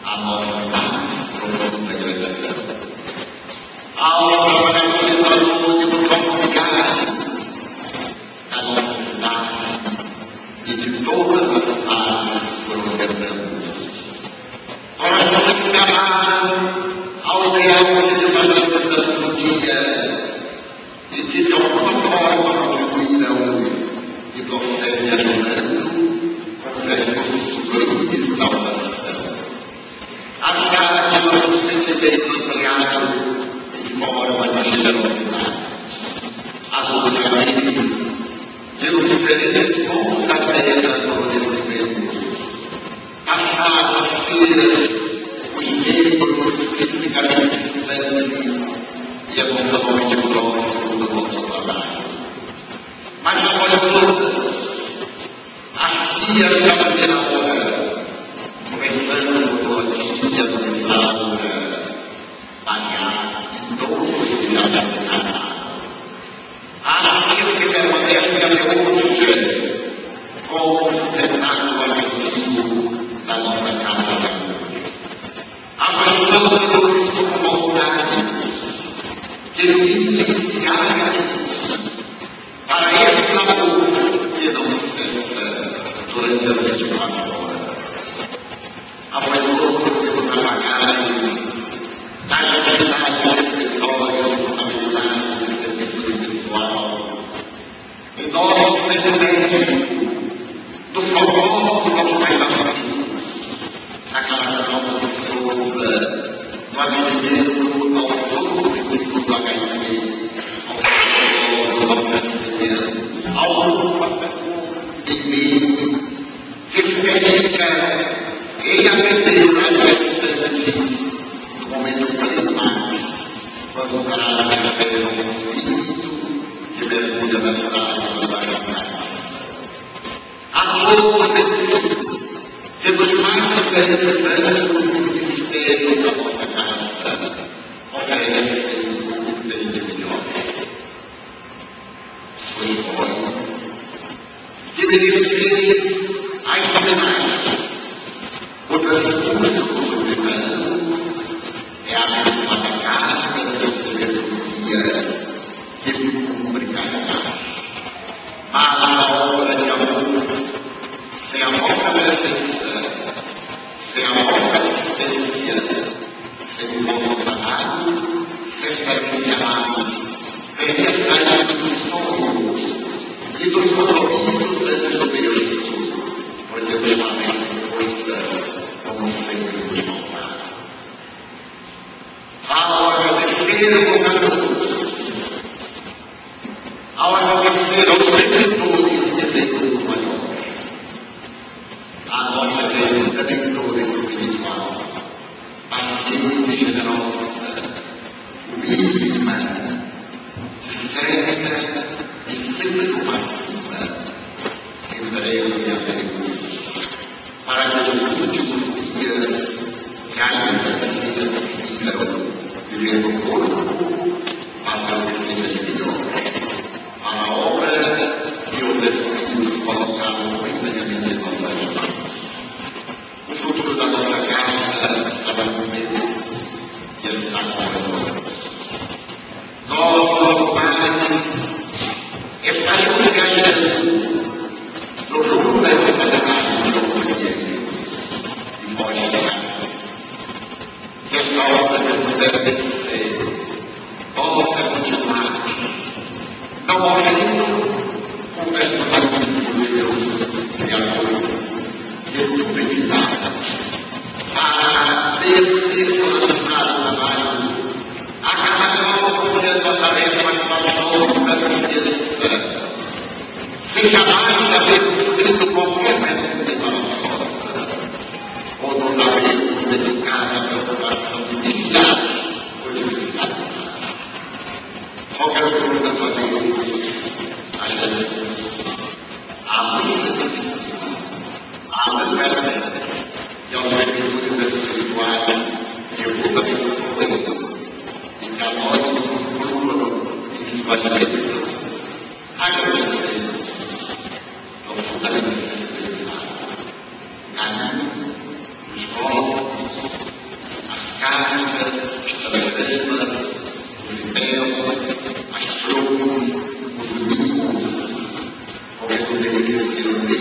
a nossa mais profunda gratidão. Aos trabalhadores anônimos auxiliares da nossa cidade e de todas as áreas por onde andamos. Corações que amaram ao ideal que eles manifestamos um dia e que de alguma forma contribuirão e prosseguem ajudando com os recursos sublimes da oração. Achar que nosso sentimento ampliado em forma de generosidade. Adorar eles pelos diferentes pontos da terra por onde estivemos. Achar a ser os membros fisicamente distantes e emocionalmente próximos do nosso trabalho. Mas após todas, as dias da primeira hora, começando com a tia do Isaura, Maria e todos que já descansaram. As dias que permanecem até hoje, com o espetáculo afetivo da nossa casa de amor. Abraçando-nos com voluntários que iniciarem para esse amor que não cessa durante as 24 horas. Após todos que nos apagaram nas atividades de escritório, de contabilidade, de serviço pessoal, em nosso sentimento do socorro aos mais aflitos, naquela calma de Souza, no atendimento aos outros tipos do HIV, ao bebê que fica em atender as gestantes no momento climático, quando trazem a ver um espírito que mergulha nas águas da graça. A todos enfim, temos mais de 10 anos em mistérios da nossa casa, oferecem o que tem de melhor. Sois vós que mereceis as homenagens. O transcurso dos verão é a mesma carga dos dias que me cumpre carregar. Mas a obra de amor, sem a vossa presença, sem a vossa assistência, sem o vosso trabalho, certamente amados, teria saído dos sonhos e dos compromissos antes do berço, porque ultimamente força, como sempre nos faltaram. Ao agradecermos a todos, ao agradecer aos benfeitores que têm grupo maior, a nossa redentora espiritual, paciente e generosa, humilde, discreta e sempre compassiva, entregue a Deus, para que nos últimos dias, que ainda seja possível viver no corpo, faça o que seja de melhor, para a obra que os Espíritos colocaram momentaneamente em nossas mãos. O futuro da nossa casa estava com eles e está conosco. Nós, normais, estaremos viajando no rumo da humanidade de companheiros e mostrar que essa obra que nos deve vencer possa continuar, não morrendo com personalismo de seus criadores de tudo equidade, para despersonalizar o trabalho, acabar confiando a tarefa para a obra da criança, sem jamais havermos feito qualquer pergunta para as costas, ou nos havermos dedicado à preocupação de vigiar ou de fiscalizar. Qualquer pergunta a Deus, a Jesus, a mãe santíssima, a mãe verdadeira e aos benfeitores espirituais que vos abençoem e que a nós nos incluam em suas bênçãos. Agradecemos profundamente essa experiência. Caminho, os povos, cartas, os telegramas, os e-mails, as trocas, os mimos, qualquer coisa que eles queiram